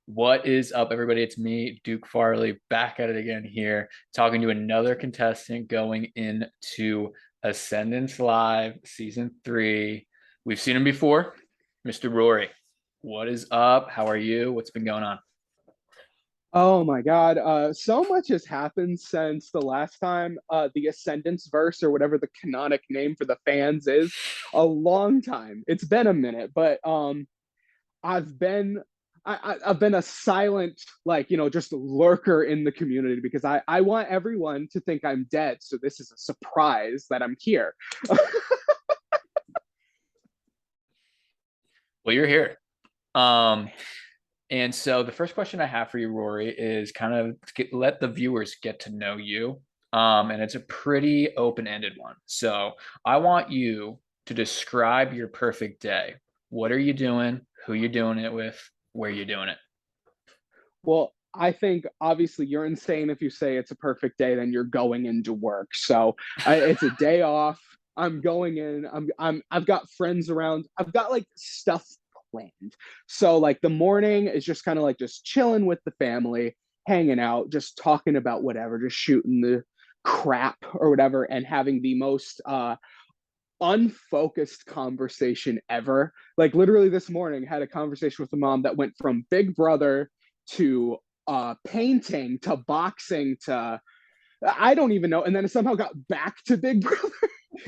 What is up, everybody? It's me, Duke Farley, back at it again here, talking to another contestant going into Ascendance Live Season 3. We've seen him before, Mr. Rory. What is up? How are you? What's been going on? Oh my God. So much has happened since the last time the Ascendance verse or whatever the canonic name for the fans is. A long time. It's been a minute, but I've been I've been a silent, like, just lurker in the community because I want everyone to think I'm dead. So this is a surprise that I'm here. Well, you're here. Um, and so the first question I have for you, Rory, is kind of let the viewers get to know you. And it's a pretty open-ended one. So I want you to describe your perfect day. What are you doing? Who you doing it with? Where you doing it? Well, I think obviously you're insane if you say it's a perfect day, then you're going into work. So it's a day off. I'm going in. I've got friends around. I've got like stuff planned. So like the morning is just kind of like just chilling with the family, hanging out, just talking about whatever, just shooting the crap or whatever, and having the most unfocused conversation ever. Like literally this morning, had a conversation with the mom that went from Big Brother to painting to boxing to I don't even know, and then it somehow got back to Big Brother.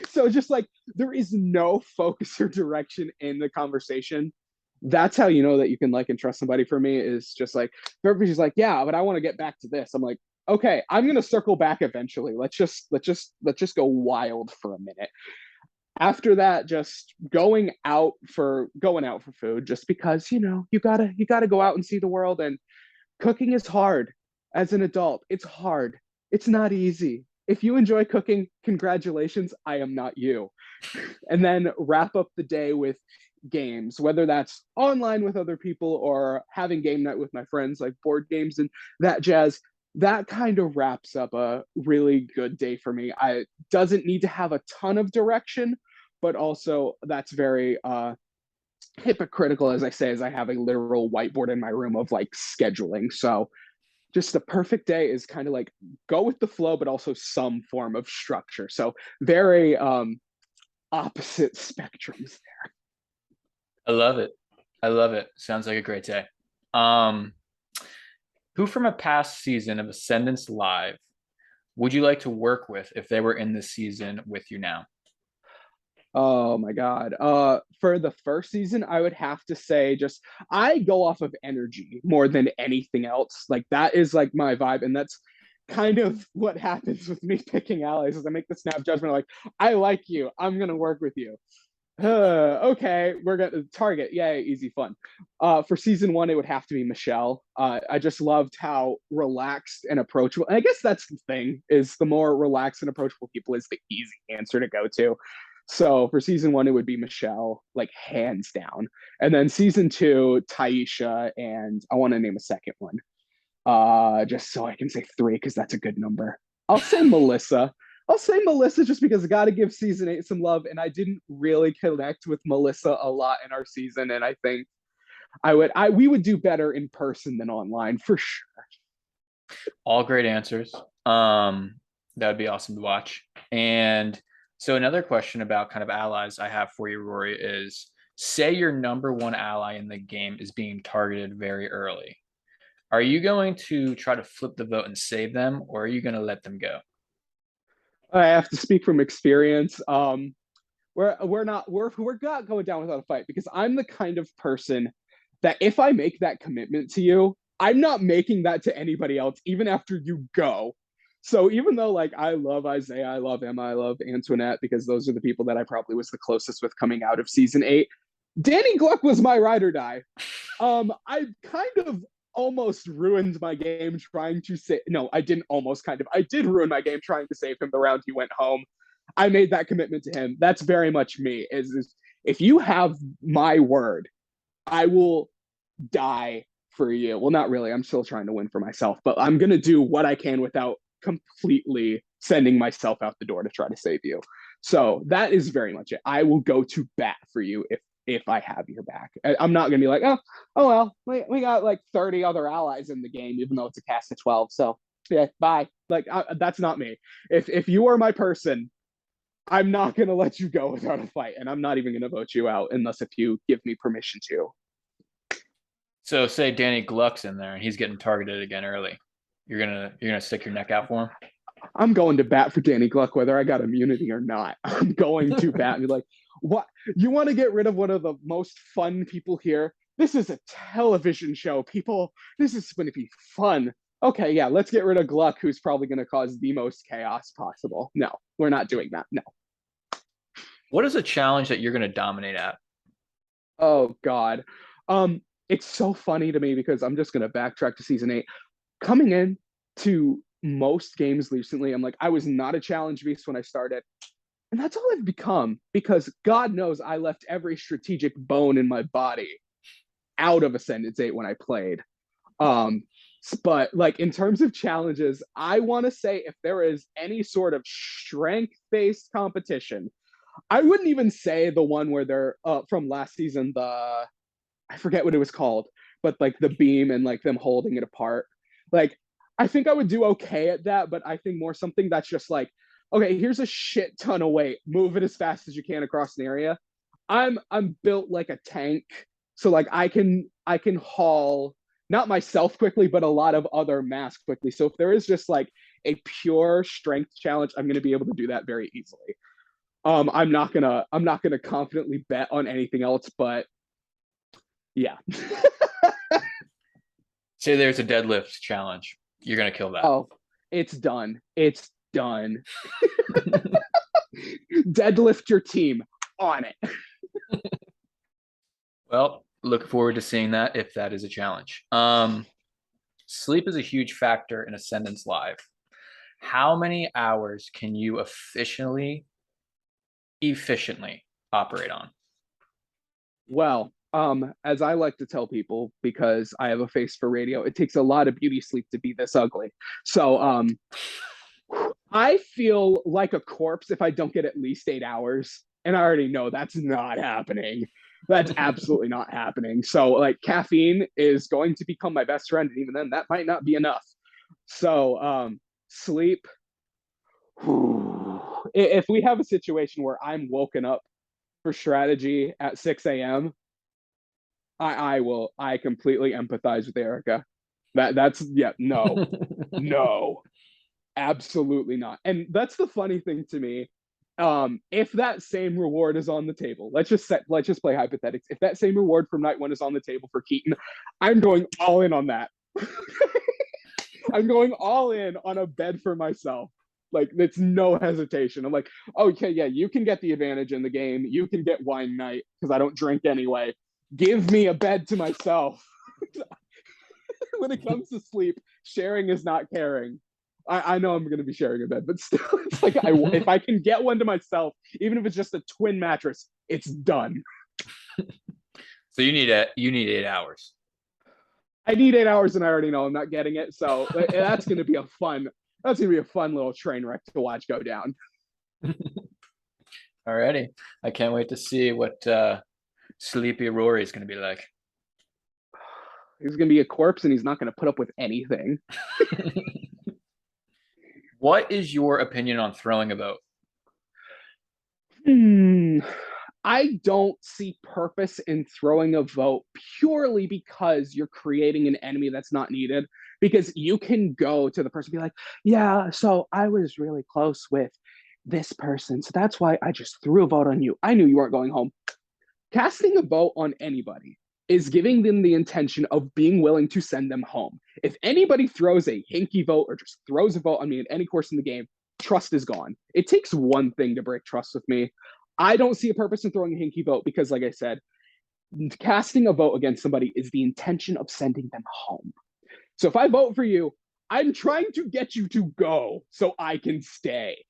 So just like there is no focus or direction in the conversation. That's how you know that you can like and trust somebody. For me, is just like she's like, yeah, but I want to get back to this. I'm like, okay, I'm gonna circle back eventually. Let's just go wild for a minute. After that, just going out for food, just because you gotta go out and see the world. And cooking is hard. As an adult, it's hard. It's not easy. If you enjoy cooking, congratulations, I am not you. And then wrap up the day with games, whether that's online with other people or having game night with my friends, like board games and that jazz. That kind of wraps up a really good day for me. I doesn't need to have a ton of direction, but also that's very hypocritical, as I say, as I have a literal whiteboard in my room of like scheduling. So just the perfect day is kind of like go with the flow, but also some form of structure. So very opposite spectrums. I love it. I love it. Sounds like a great day. Um, who from a past season of Ascendance Live would you like to work with if they were in this season with you now? Oh my God. For the first season, I would have to say just I go off of energy more than anything else. Like that is like my vibe. And that's kind of what happens with me picking allies is I make the snap judgment like, I like you. I'm gonna work with you. Okay, we're gonna target. Yay, easy fun. For season one, it would have to be Michelle. I just loved how relaxed and approachable. And I guess that's the thing: is the more relaxed and approachable people is the easy answer to go to. So for season one, it would be Michelle, like hands down. And then season two, Taisha, and I want to name a second one. Just so I can say three because that's a good number. I'll say Melissa. I'll say Melissa just because I got to give season eight some love, and I didn't really connect with Melissa a lot in our season, and I think we would do better in person than online for sure. All great answers. That would be awesome to watch. And so another question about kind of allies I have for you, Rory, is say your number one ally in the game is being targeted very early. Are you going to try to flip the vote and save them, or are you going to let them go? I have to speak from experience. We're not going down without a fight because I'm the kind of person that if I make that commitment to you, I'm not making that to anybody else, even after you go. So even though like I love Isaiah, I love Emma, I love Antoinette because those are the people that I probably was the closest with coming out of season eight. Danny Gluck was my ride or die. I kind of almost ruined my game trying to say no, I didn't almost kind of. I did ruin my game trying to save him the round he went home. I made that commitment to him. That's very much me. Is if you have my word, I will die for you. Well, not really. I'm still trying to win for myself, but I'm gonna do what I can without completely sending myself out the door to try to save you. So that is very much it. I will go to bat for you if if I have your back. I'm not gonna be like, oh well, we got like 30 other allies in the game, even though it's a cast of 12. So yeah, bye. Like that's not me. If you are my person, I'm not gonna let you go without a fight, and I'm not even gonna vote you out unless if you give me permission to. So say Danny Gluck's in there and he's getting targeted again early. You're gonna stick your neck out for I'm going to bat for Danny Gluck, whether I got immunity or not. I'm going to bat and be like, what? You want to get rid of one of the most fun people here? This is a television show, people. This is going to be fun. Okay, yeah, let's get rid of Gluck, who's probably going to cause the most chaos possible. No, we're not doing that. No. What is a challenge that you're gonna dominate at? Oh God. It's so funny to me because I'm just gonna backtrack to season 8. Coming in to most games recently, I'm like, I was not a challenge beast when I started. And that's all I've become because God knows I left every strategic bone in my body out of Ascendance 8 when I played. Um, but like in terms of challenges, I want to say if there is any sort of strength-based competition, I wouldn't even say the one where they're from last season, the I forget what it was called, but like the beam and like them holding it apart. Like, I think I would do okay at that, but I think more something that's just like, okay, here's a shit ton of weight, move it as fast as you can across an area. I'm built like a tank, so like I can haul not myself quickly, but a lot of other mass quickly. So if there is just like a pure strength challenge, I'm gonna be able to do that very easily. I'm not gonna confidently bet on anything else, but yeah. Say there's a deadlift challenge. You're gonna kill that. Oh, it's done. It's done. Deadlift your team on it. Well, look forward to seeing that if that is a challenge. Sleep is a huge factor in Ascendance Live. How many hours can you efficiently operate on? Well, as I like to tell people, because I have a face for radio, it takes a lot of beauty sleep to be this ugly. So, I feel like a corpse if I don't get at least 8 hours. And I already know that's not happening. That's absolutely not happening. So, like, caffeine is going to become my best friend. And even then, that might not be enough. So, sleep. If we have a situation where I'm woken up for strategy at 6 a.m., I completely empathize with Erica. That's yeah, no, no, absolutely not. And that's the funny thing to me. If that same reward is on the table, let's just play hypothetics. If that same reward from night one is on the table for Keaton, I'm going all in on that. I'm going all in on a bed for myself. Like it's no hesitation. I'm like, okay, yeah, you can get the advantage in the game. You can get wine night because I don't drink anyway. Give me a bed to myself. When it comes to sleep, sharing is not caring. I know I'm going to be sharing a bed, but still, it's like if I can get one to myself, even if it's just a twin mattress, it's done. So you need 8 hours. I need 8 hours, and I already know I'm not getting it. So that's going to be a fun little train wreck to watch go down. Alrighty. I can't wait to see what sleepy Rory is going to be like. He's going to be a corpse, and he's not going to put up with anything. What is your opinion on throwing a vote? I don't see purpose in throwing a vote purely because you're creating an enemy that's not needed. Because you can go to the person and be like, yeah, so I was really close with this person. So that's why I just threw a vote on you. I knew you weren't going home. Casting a vote on anybody is giving them the intention of being willing to send them home. If anybody throws a hinky vote or just throws a vote on me in any course in the game, trust is gone. It takes one thing to break trust with me. I don't see a purpose in throwing a hinky vote because, like I said, casting a vote against somebody is the intention of sending them home. So if I vote for you, I'm trying to get you to go so I can stay.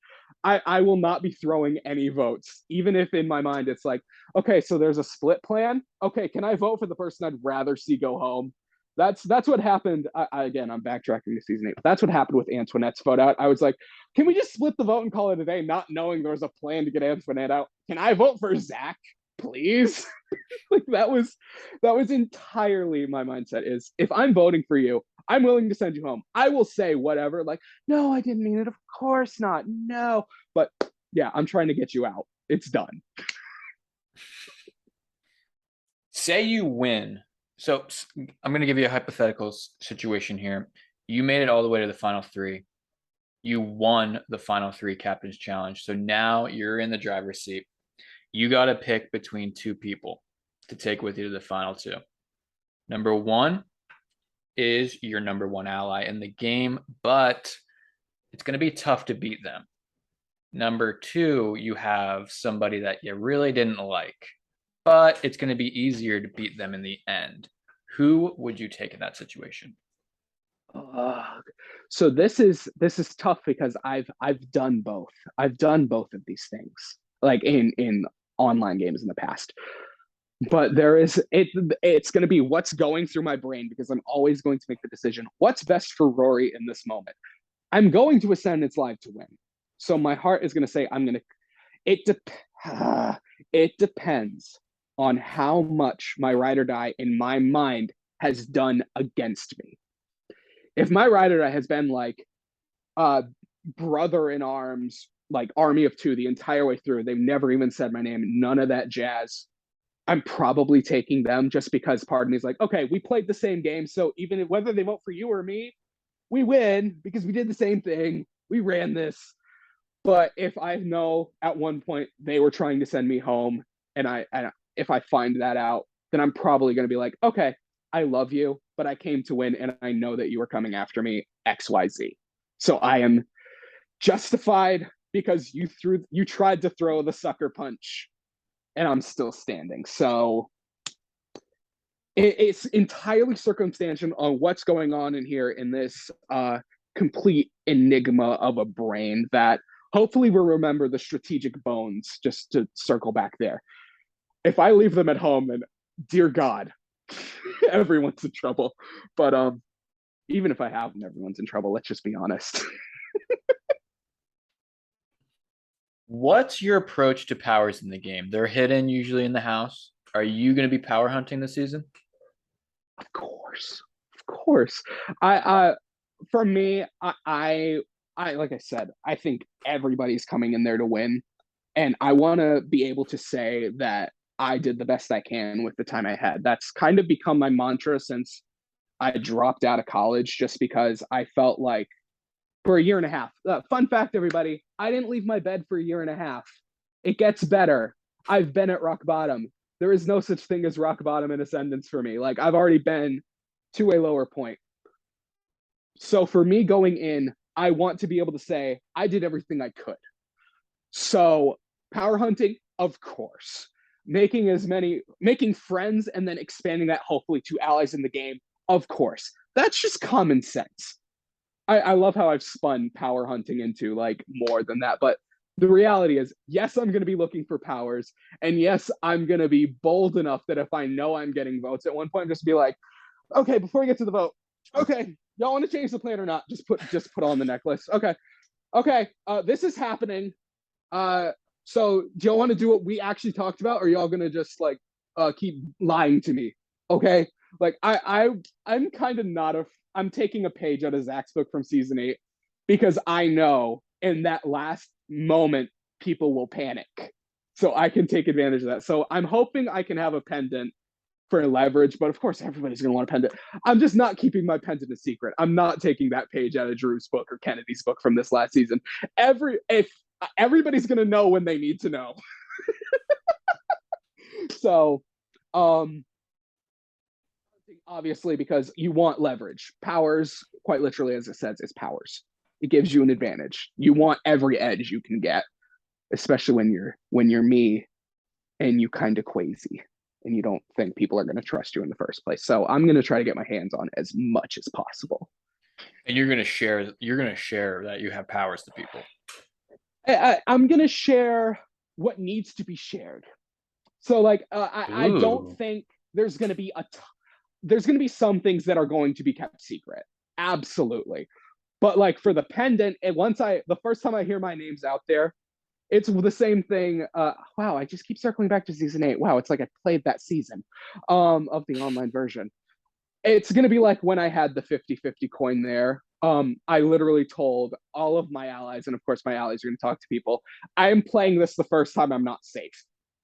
I will not be throwing any votes, even if in my mind it's like, okay, so there's a split plan. Okay, can I vote for the person I'd rather see go home? That's what happened. Again, I'm backtracking to season 8. That's what happened with Antoinette's vote out. I was like, can we just split the vote and call it a day, not knowing there was a plan to get Antoinette out? Can I vote for Zach? please. Like that was entirely my mindset is if I'm voting for you, I'm willing to send you home. I will say whatever, like, no, I didn't mean it. Of course not. No. But yeah, I'm trying to get you out. It's done. Say you win. So I'm going to give you a hypothetical situation here. You made it all the way to the final three. You won the final three captain's challenge. So now you're in the driver's seat. You got to pick between two people to take with you to the final two. Number one is your number one ally in the game, but it's going to be tough to beat them. Number two, you have somebody that you really didn't like, but it's going to be easier to beat them in the end. Who would you take in that situation? Uh, so this is tough because I've done both. I've done both of these things, like in online games in the past. But it's going to be what's going through my brain because I'm always going to make the decision what's best for Rory in this moment. I'm going to Ascendance Live to win. So my heart is going to say I'm going to it it depends on how much my ride or die in my mind has done against me. If my ride or die has been like uh brother in arms, like army of two the entire way through, they've never even said my name, none of that jazz, I'm probably taking them just because part of me is like, okay, we played the same game. So even if, whether they vote for you or me, we win because we did the same thing. We ran this. But if I know at one point they were trying to send me home and if I find that out, then I'm probably going to be like, okay, I love you, but I came to win and I know that you were coming after me XYZ. So I am justified because you tried to throw the sucker punch and I'm still standing. So it's entirely circumstantial on what's going on in here in this complete enigma of a brain that hopefully we'll remember the strategic bones just to circle back there. If I leave them at home and dear God, everyone's in trouble. But even if I have them, everyone's in trouble. Let's just be honest. What's your approach to powers in the game? They're hidden usually in the house. Are you going to be power hunting this season? Of course, of course. I for me, I like I said, I think everybody's coming in there to win, and I want to be able to say that I did the best I can with the time I had. That's kind of become my mantra since I dropped out of college, just because I felt like for a year and a half. Fun fact, everybody, I didn't leave my bed for a year and a half. It gets better. I've been at rock bottom. There is no such thing as rock bottom and ascendance for me. Like I've already been to a lower point. So for me going in, I want to be able to say I did everything I could. So power hunting, of course. Making friends and then expanding that hopefully to allies in the game, of course. That's just common sense. I love how I've spun power hunting into like more than that. But the reality is, yes, I'm going to be looking for powers. And yes, I'm going to be bold enough that if I know I'm getting votes at one point, just be like, okay, before we get to the vote, okay, y'all want to change the plan or not? Just put on the necklace. Okay. Okay. This is happening. So do y'all want to do what we actually talked about? Or are y'all going to just like keep lying to me? Okay. Like I'm kind of not a I'm taking a page out of Zach's book from season 8 because I know in that last moment people will panic. So I can take advantage of that. So I'm hoping I can have a pendant for leverage, but of course everybody's going to want a pendant. I'm just not keeping my pendant a secret. I'm not taking that page out of Drew's book or Kennedy's book from this last season. If everybody's going to know when they need to know. So, obviously because you want leverage. Powers, quite literally, as it says, is powers. It gives you an advantage. You want every edge you can get, especially when you're me and you kind of quasi and you don't think people are going to trust you in the first place. So I'm going to try to get my hands on as much as possible. And you're going to share that you have powers to people. I'm going to share what needs to be shared. So like I don't think there's going to be there's going to be some things that are going to be kept secret. Absolutely. But like for the pendant, the first time I hear my name's out there, It's the same thing. Wow, I just keep circling back to season 8. Wow, it's like I played that season of the online version. It's going to be like when I had the 50-50 coin there. I literally told all of my allies, and of course my allies are going to talk to people, I am playing this the first time I'm not safe.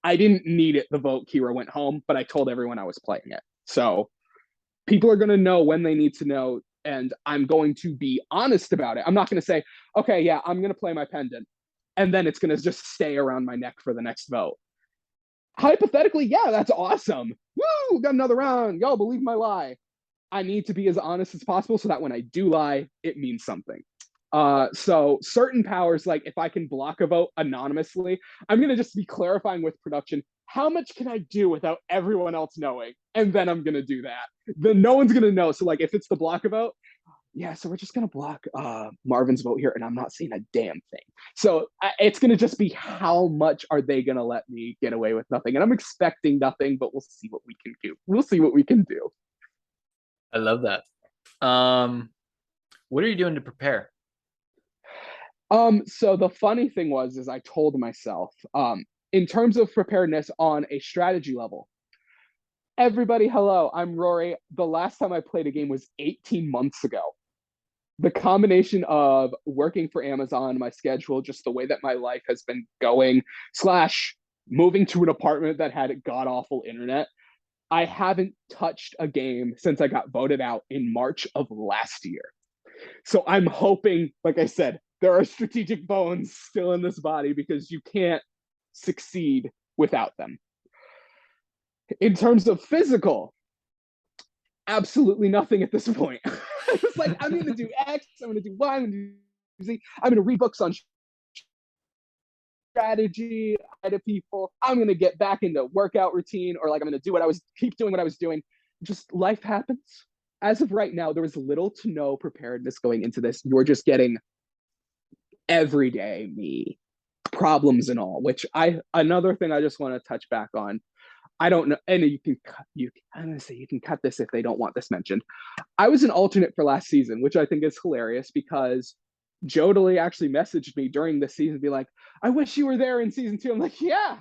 I didn't need it the vote Kira went home, but I told everyone I was playing it. So people are going to know when they need to know, and I'm going to be honest about it. I'm not going to say, okay, yeah, I'm going to play my pendant, and then it's going to just stay around my neck for the next vote. Hypothetically, yeah, that's awesome. Woo, got another round. Y'all believe my lie. I need to be as honest as possible so that when I do lie, it means something. So certain powers, like if I can block a vote anonymously, I'm gonna just be clarifying with production, how much can I do without everyone else knowing? And then I'm gonna do that. Then no one's gonna know. So like if it's the block a vote, yeah, so we're just gonna block Marvin's vote here, and I'm not seeing a damn thing. So it's gonna just be how much are they gonna let me get away with nothing? And I'm expecting nothing, but we'll see what we can do. We'll see what we can do. I love that. What are you doing to prepare? So the funny thing was, is I told myself, in terms of preparedness on a strategy level, everybody, hello, I'm Rory. The last time I played a game was 18 months ago. The combination of working for Amazon, my schedule, just the way that my life has been going, slash moving to an apartment that had god awful internet, I haven't touched a game since I got voted out in March of last year. So I'm hoping, like I said, there are strategic bones still in this body because you can't succeed without them. In terms of physical, absolutely nothing at this point. I was like, I'm going to do X, I'm going to do Y, I'm going to do Z, I'm going to read books on strategy to people. I'm going to get back into workout routine, or like I'm going to do keep doing what I was doing. Just life happens. As of right now, there was little to no preparedness going into this. You're just getting everyday me problems and all, which another thing I just want to touch back on. I don't know, and I'm gonna say you can cut this if they don't want this mentioned. I was an alternate for last season, which I think is hilarious because Jodely actually messaged me during the season, be like, "I wish you were there in season 2." I'm like, "Yeah,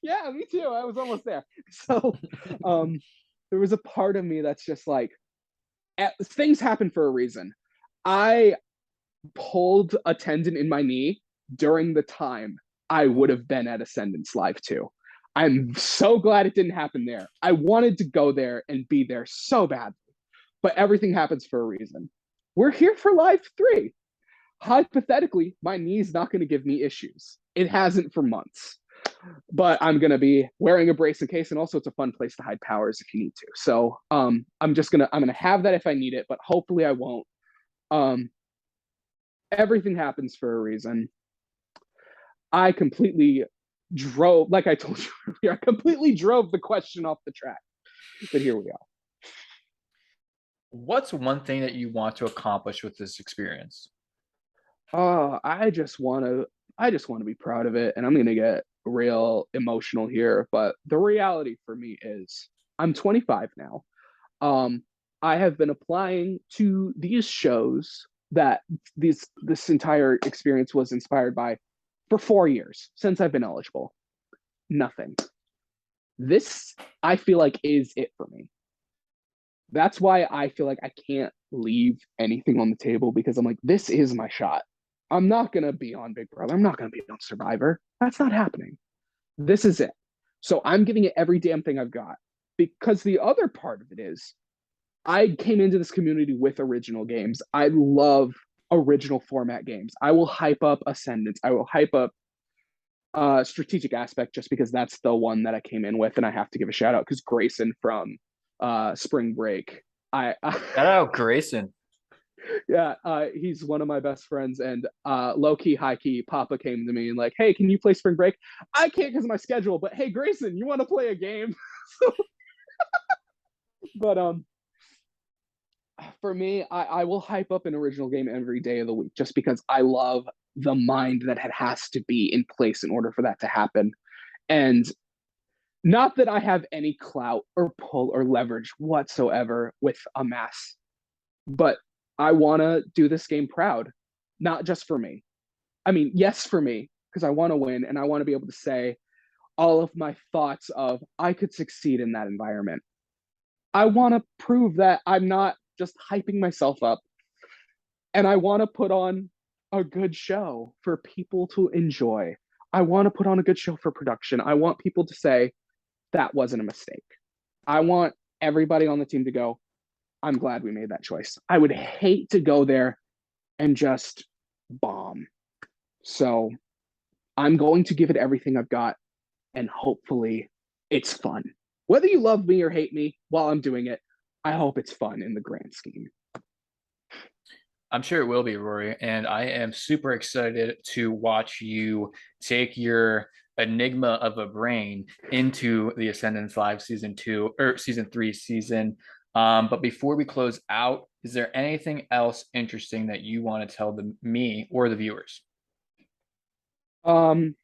yeah, me too. I was almost there." So, there was a part of me that's just like, things happen for a reason. I pulled a tendon in my knee during the time I would have been at Ascendance Live 2. I'm so glad it didn't happen there. I wanted to go there and be there so badly, but everything happens for a reason. We're here for Live 3. Hypothetically, my knee's not going to give me issues. It hasn't for months, but I'm going to be wearing a brace in case, and also it's a fun place to hide powers if you need to. So I'm gonna have that if I need it, but hopefully I won't. Um, Everything happens for a reason. I completely drove, like I told you earlier, I completely drove the question off the track. But here we are. What's one thing that you want to accomplish with this experience? I just want to be proud of it, and I'm gonna get real emotional here. But the reality for me is, I'm 25 now. Um, I have been applying to these shows that this entire experience was inspired by for 4 years since I've been eligible. Nothing. This I feel like is it for me. That's why I feel like I can't leave anything on the table because I'm like, this is my shot. I'm not gonna be on Big Brother. I'm not gonna be on Survivor. That's not happening. This is it. So I'm giving it every damn thing I've got. Because the other part of it is I came into this community with original games. I love original format games. I will hype up Ascendance. I will hype up strategic aspect just because that's the one that I came in with, and I have to give a shout out because Grayson from Spring Break. Shout out Grayson. Yeah, he's one of my best friends, and low key, high key, Papa came to me and like, hey, can you play Spring Break? I can't because of my schedule, but hey, Grayson, you want to play a game? But for me, I will hype up an original game every day of the week just because I love the mind that has to be in place in order for that to happen. And not that I have any clout or pull or leverage whatsoever with a mass, but I want to do this game proud, not just for me. I mean, yes, for me, because I want to win and I want to be able to say all of my thoughts of I could succeed in that environment. I want to prove that I'm not just hyping myself up, and I want to put on a good show for people to enjoy. I want to put on a good show for production. I want people to say that wasn't a mistake. I want everybody on the team to go, I'm glad we made that choice. I would hate to go there and just bomb. So I'm going to give it everything I've got, and hopefully it's fun. Whether you love me or hate me while I'm doing it, I hope it's fun in the grand scheme. I'm sure it will be, Rory. And I am super excited to watch you take your enigma of a brain into the Ascendance Live season two or season three season. But before we close out, is there anything else interesting that you want to tell me or the viewers? Um,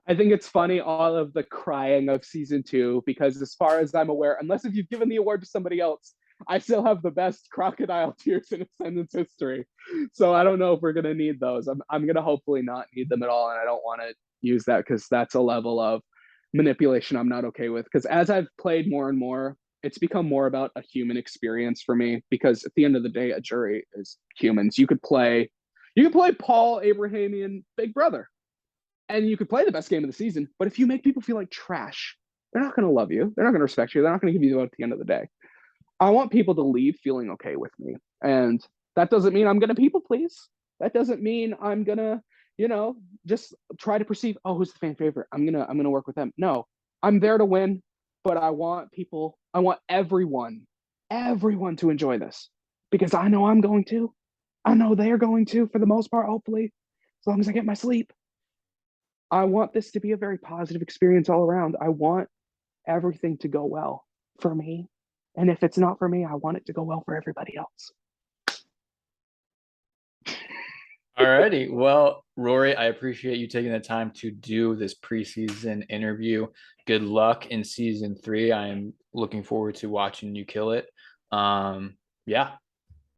I think it's funny all of the crying of season two because, as far as I'm aware, unless if you've given the award to somebody else, I still have the best crocodile tears in Ascendance history. So I don't know if we're gonna need those. I'm gonna hopefully not need them at all, and I don't want to use that because that's a level of manipulation I'm not okay with. Because as I've played more and more, it's become more about a human experience for me. Because at the end of the day, a jury is humans. You could play Paul Abrahamian Big Brother and you could play the best game of the season. But if you make people feel like trash, they're not going to love you. They're not going to respect you. They're not going to give you the vote at the end of the day. I want people to leave feeling okay with me. And that doesn't mean I'm going to people please. That doesn't mean I'm going to, just try to perceive, oh, who's the fan favorite? I'm going to work with them. No, I'm there to win, but I want everyone to enjoy this because I know I'm going to. I know they're going to for the most part, hopefully, as long as I get my sleep. I want this to be a very positive experience all around. I want everything to go well for me. And if it's not for me, I want it to go well for everybody else. Alrighty. Well, Rory, I appreciate you taking the time to do this preseason interview. Good luck in season three. I am looking forward to watching you kill it. Yeah,